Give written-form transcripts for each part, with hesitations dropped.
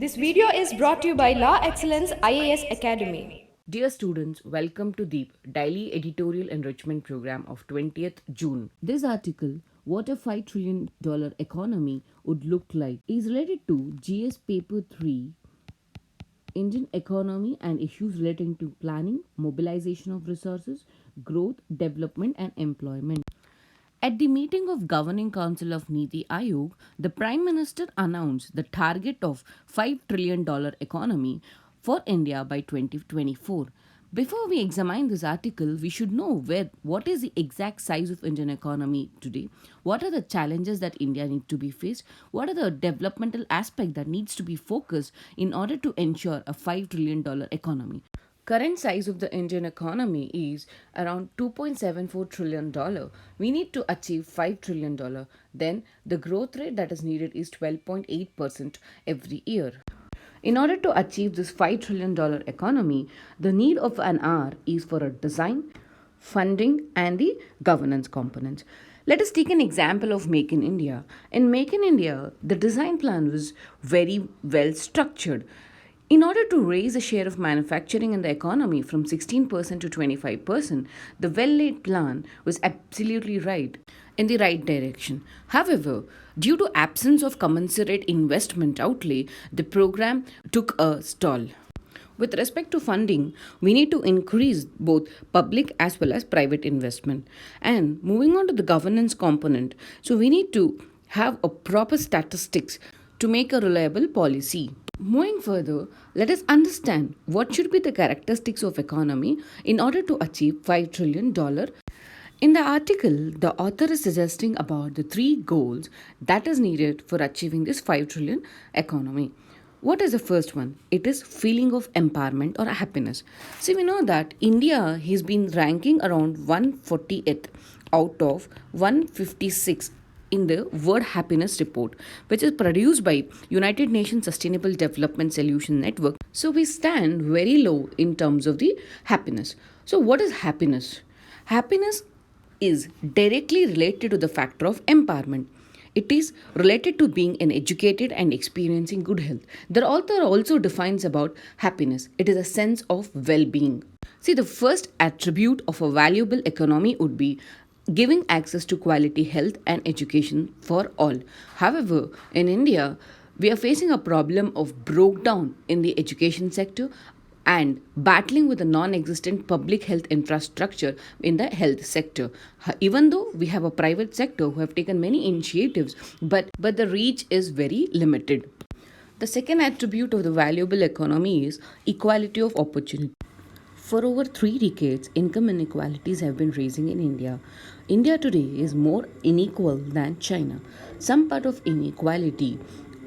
This video is brought to you by Law Excellence IAS Academy. Dear students, welcome to the Daily Editorial Enrichment Program of 20th June. This article, What a $5 trillion Economy Would Look Like, is related to GS Paper 3, Indian Economy and Issues Relating to Planning, Mobilization of Resources, Growth, Development and Employment. At the meeting of Governing Council of Niti Aayog, the Prime Minister announced the target of $5 trillion economy for India by 2024. Before we examine this article, we should know what is the exact size of Indian economy today, what are the challenges that India needs to be faced, what are the developmental aspects that needs to be focused in order to ensure a $5 trillion economy. Current size of the Indian economy is around $2.74 trillion. We need to achieve $5 trillion. Then the growth rate that is needed is 12.8% every year. In order to achieve this $5 trillion economy, the need of an hour is for a design, funding, and the governance components. Let us take an example of Make in India. In Make in India, the design plan was very well structured. In order to raise the share of manufacturing in the economy from 16% to 25%, the well laid plan was absolutely right, in the right direction. However, due to absence of commensurate investment outlay, the program took a stall. With respect to funding, we need to increase both public as well as private investment. And moving on to the governance component, so we need to have a proper statistics to make a reliable policy. Moving further, let us understand what should be the characteristics of economy in order to achieve $5 trillion. In the article, the author is suggesting about the three goals that is needed for achieving this 5 trillion economy. What is the first one? It is feeling of empowerment or happiness. See, we know that India has been ranking around 148th out of 156 in the World Happiness Report, which is produced by United Nations Sustainable Development Solution Network. So we stand very low in terms of the happiness. So what is happiness? Happiness is directly related to the factor of empowerment. It is related to being an educated and experiencing good health. The author also defines about happiness. It is a sense of well-being. See, the first attribute of a valuable economy would be giving access to quality health and education for all. However, in India, we are facing a problem of broke down in the education sector and battling with the non-existent public health infrastructure in the health sector. Even though we have a private sector who have taken many initiatives, but the reach is very limited. The second attribute of the valuable economy is equality of opportunity. For over 3 decades, income inequalities have been rising in India. India today is more unequal than China. Some part of inequality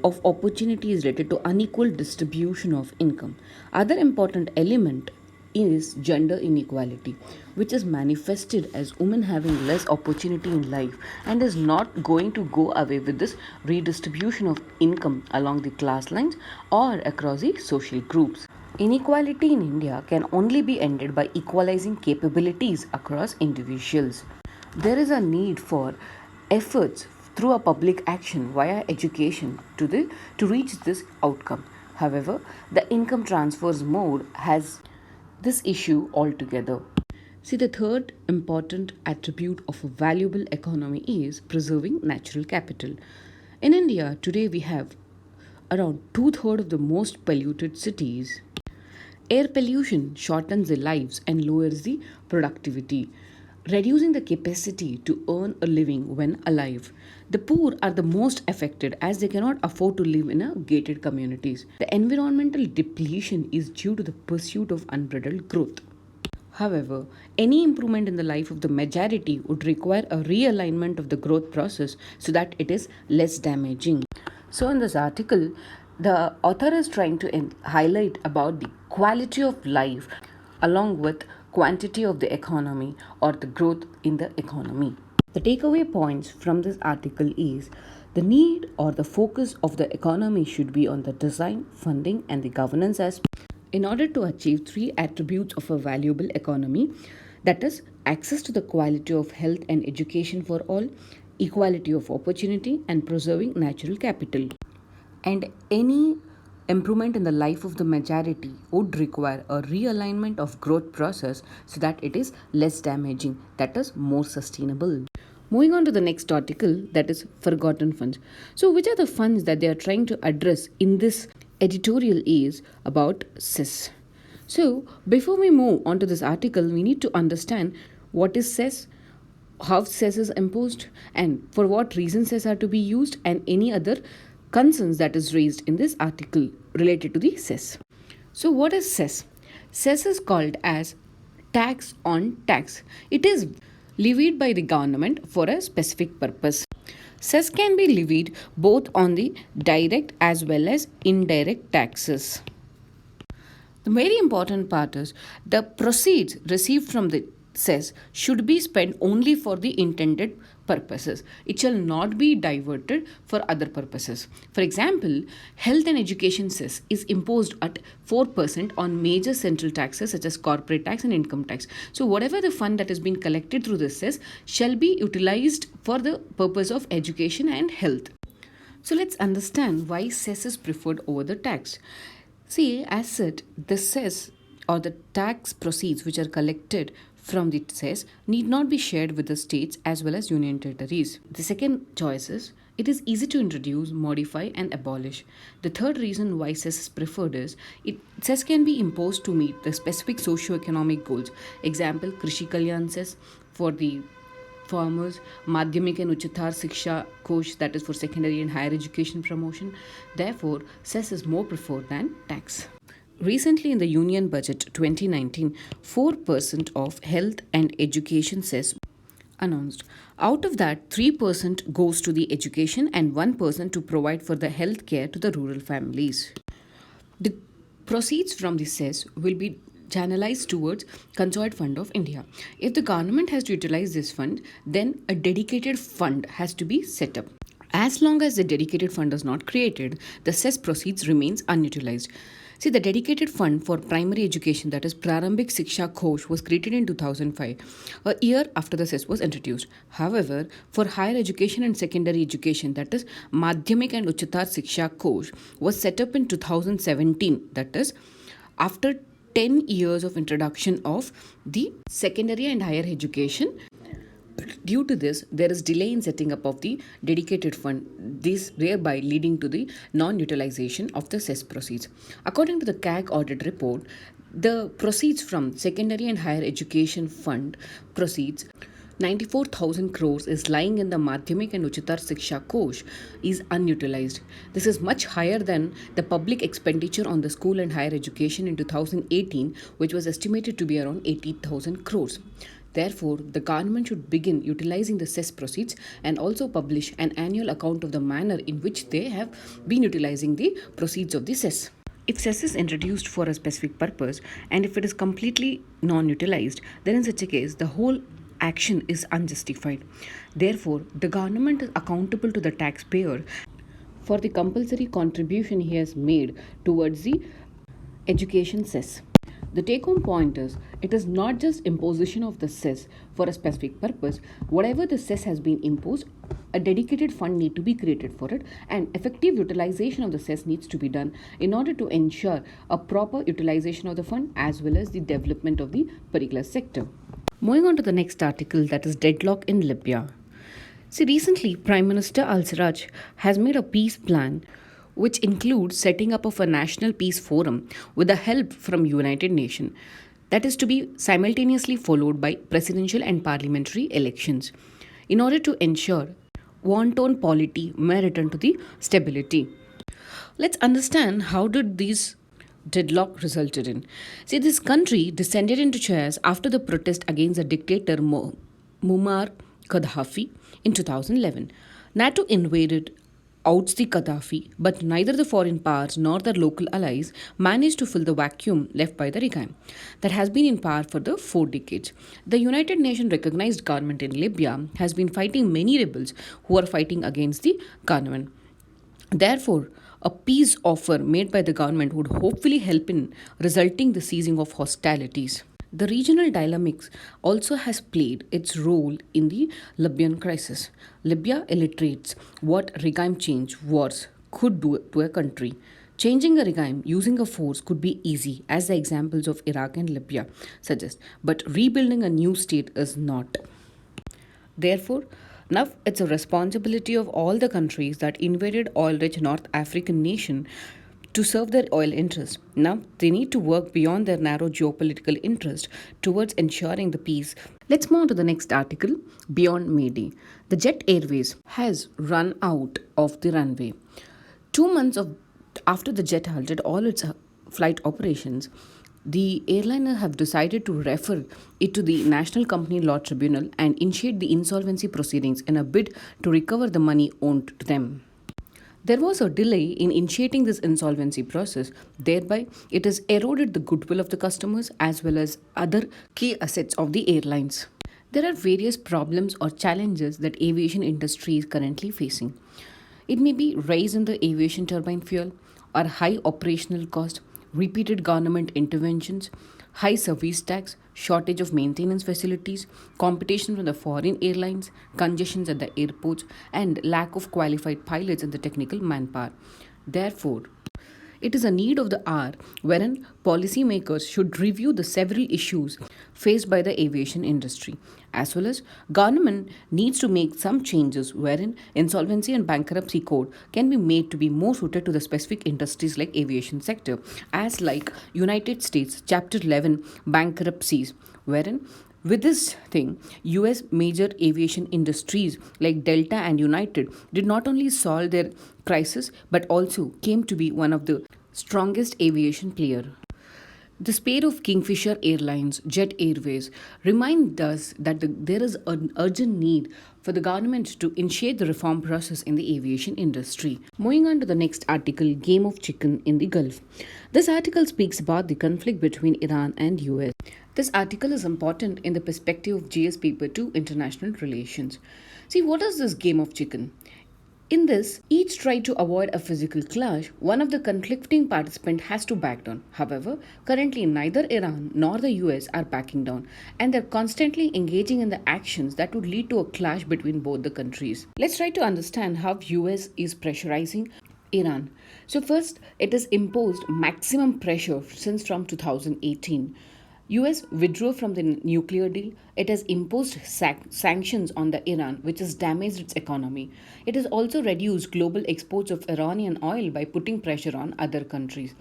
of opportunity is related to unequal distribution of income. Other important element is gender inequality, which is manifested as women having less opportunity in life and is not going to go away with this redistribution of income along the class lines or across the social groups. Inequality in India can only be ended by equalizing capabilities across individuals. There is a need for efforts through a public action via education to reach this outcome. However, the income transfers mode has this issue altogether. See, the third important attribute of a valuable economy is preserving natural capital. In India, today we have around two-thirds of the most polluted cities. Air pollution shortens the lives and lowers the productivity, reducing the capacity to earn a living when alive. The poor are the most affected as they cannot afford to live in a gated communities. The environmental depletion is due to the pursuit of unbridled growth. However, any improvement in the life of the majority would require a realignment of the growth process so that it is less damaging. So, in this article, the author is trying to highlight about the quality of life along with quantity of the economy or the growth in the economy. The takeaway points from this article is the need or the focus of the economy should be on the design, funding, and the governance aspect in order to achieve three attributes of a valuable economy, that is, access to the quality of health and education for all, equality of opportunity, and preserving natural capital. And any improvement in the life of the majority would require a realignment of growth process so that it is less damaging, that is more sustainable. Moving on to the next article, that is forgotten funds. So which are the funds that they are trying to address in this editorial is about cess. So before we move on to this article, we need to understand what is cess, how cess is imposed, and for what reasons cess are to be used, and any other concerns that is raised in this article related to the cess. So what is cess? Cess is called as tax on tax. It is levied by the government for a specific purpose. Cess can be levied both on the direct as well as indirect taxes. The very important part is the proceeds received from the cess should be spent only for the intended purposes. It shall not be diverted for other purposes. For example, health and education cess is imposed at 4% on major central taxes such as corporate tax and income tax. So whatever the fund that has been collected through this cess shall be utilized for the purpose of education and health. So let's understand why cess is preferred over the tax. See, as said, the cess or the tax proceeds which are collected from the cess need not be shared with the states as well as union territories. The second choice is it is easy to introduce, modify, and abolish. The third reason why cess is preferred is cess can be imposed to meet the specific socio-economic goals. Example, Krishi Kalyan cess for the farmers, Madhyamik and Uchitar Siksha Kosh, that is for secondary and higher education promotion. Therefore, cess is more preferred than tax. Recently, in the Union Budget 2019, 4% of health and education cess announced. Out of that, 3% goes to the education and 1% to provide for the health care to the rural families. The proceeds from the cess will be channelized towards Conjoint Fund of India. If the government has to utilize this fund, then a dedicated fund has to be set up. As long as the dedicated fund is not created, the cess proceeds remains unutilized. See, the dedicated fund for primary education, that is Prarambhik Siksha Kosh, was created in 2005, a year after the cess was introduced. However, for higher education and secondary education, that is Madhyamik and Uchitar Siksha Kosh, was set up in 2017, that is after 10 years of introduction of the secondary and higher education. Due to this, there is delay in setting up of the dedicated fund, this thereby leading to the non-utilization of the cess proceeds. According to the CAG audit report, the proceeds from secondary and higher education fund proceeds 94,000 crores is lying in the Madhyamik and Uchitar Siksha Kosh is unutilized. This is much higher than the public expenditure on the school and higher education in 2018, which was estimated to be around 80,000 crores. Therefore, the government should begin utilizing the cess proceeds and also publish an annual account of the manner in which they have been utilizing the proceeds of the cess. If cess is introduced for a specific purpose and if it is completely non-utilized, then in such a case, the whole action is unjustified. Therefore, the government is accountable to the taxpayer for the compulsory contribution he has made towards the education cess. The take-home point is, it is not just imposition of the cess for a specific purpose. Whatever the cess has been imposed, a dedicated fund need to be created for it, and effective utilization of the cess needs to be done in order to ensure a proper utilization of the fund as well as the development of the particular sector. Moving on to the next article, that is deadlock in Libya. See, recently Prime Minister Al-Sarraj has made a peace plan which includes setting up of a national peace forum with the help from United Nations. That is to be simultaneously followed by presidential and parliamentary elections in order to ensure wanton polity may return to the stability. Let's understand how did these deadlock resulted in. See, this country descended into chaos after the protest against the dictator Muammar Gaddafi in 2011. NATO invaded outs the Gaddafi, but neither the foreign powers nor the local allies managed to fill the vacuum left by the regime that has been in power for the 4 decades. The United Nations recognized government in Libya has been fighting many rebels who are fighting against the government. Therefore, a peace offer made by the government would hopefully help in resulting the ceasing of hostilities. The regional dynamics also has played its role in the Libyan crisis. Libya illustrates what regime change wars could do to a country. Changing a regime using a force could be easy, as the examples of Iraq and Libya suggest, but rebuilding a new state is not. Therefore, now it's a responsibility of all the countries that invaded oil-rich North African nation to serve their oil interests. Now they need to work beyond their narrow geopolitical interest towards ensuring the peace. Let's move on to the next article. Beyond Mayday, the Jet Airways has run out of the runway. 2 months after the jet halted all its flight operations, the airliner have decided to refer it to the National Company Law Tribunal and initiate the insolvency proceedings in a bid to recover the money owed to them. There was a delay in initiating this insolvency process, thereby, it has eroded the goodwill of the customers as well as other key assets of the airlines. There are various problems or challenges that aviation industry is currently facing. It may be rise in the aviation turbine fuel or high operational cost, repeated government interventions, high service tax, shortage of maintenance facilities, competition from the foreign airlines, congestions at the airports, and lack of qualified pilots and the technical manpower. Therefore, it is a need of the hour wherein policymakers should review the several issues faced by the aviation industry, as well as government needs to make some changes wherein insolvency and bankruptcy code can be made to be more suited to the specific industries like aviation sector, as like United States Chapter 11 bankruptcies, wherein with this thing, US major aviation industries like Delta and United did not only solve their crisis but also came to be one of the strongest aviation player. The spate of Kingfisher Airlines, Jet Airways remind us that there is an urgent need for the government to initiate the reform process in the aviation industry. Moving on to the next article, Game of Chicken in the Gulf. This article speaks about the conflict between Iran and US. This article is important in the perspective of GS Paper 2 International Relations. See, what is this game of chicken? In this, each tried to avoid a physical clash. One of the conflicting participants has to back down. However, currently neither Iran nor the US are backing down, and they're constantly engaging in the actions that would lead to a clash between both the countries. Let's try to understand how US is pressurizing Iran. So first, it has imposed maximum pressure since from 2018. US withdrew from the nuclear deal. It has imposed sanctions on the Iran, which has damaged its economy. It has also reduced global exports of Iranian oil by putting pressure on other countries.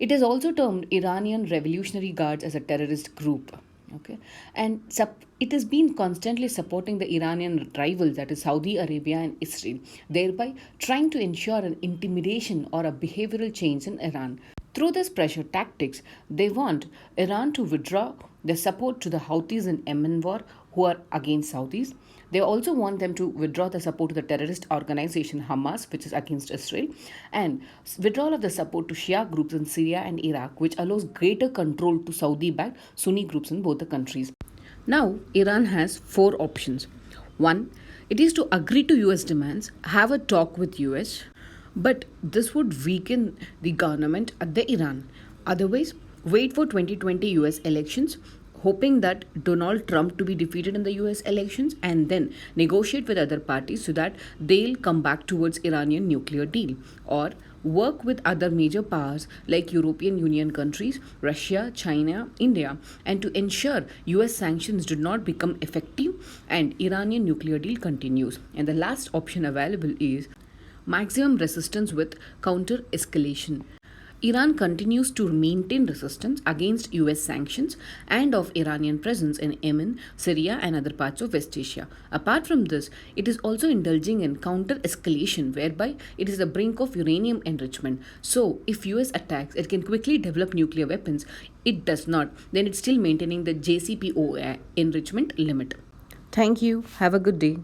It has also termed Iranian Revolutionary Guards as a terrorist group. Okay, and it has been constantly supporting the Iranian rivals, that is Saudi Arabia and Israel, thereby trying to ensure an intimidation or a behavioral change in Iran. Through this pressure tactics, they want Iran to withdraw their support to the Houthis in Yemen war, who are against Saudis. They also want them to withdraw the support to the terrorist organization Hamas, which is against Israel, and withdrawal of the support to Shia groups in Syria and Iraq, which allows greater control to Saudi-backed Sunni groups in both the countries. Now, Iran has four options. One, it is to agree to US demands, have a talk with US, but this would weaken the government at the Iran. Otherwise, wait for 2020 US elections, hoping that Donald Trump to be defeated in the US elections and then negotiate with other parties so that they'll come back towards Iranian nuclear deal, or work with other major powers like European Union countries, Russia, China, India, and to ensure US sanctions do not become effective and Iranian nuclear deal continues. And the last option available is maximum resistance with counter escalation. Iran continues to maintain resistance against US sanctions and of Iranian presence in Yemen, Syria, and other parts of West Asia. Apart from this, it is also indulging in counter escalation, whereby it is the brink of uranium enrichment. So, if US attacks, it can quickly develop nuclear weapons. It does not, then it's still maintaining the JCPOA enrichment limit. Thank you. Have a good day.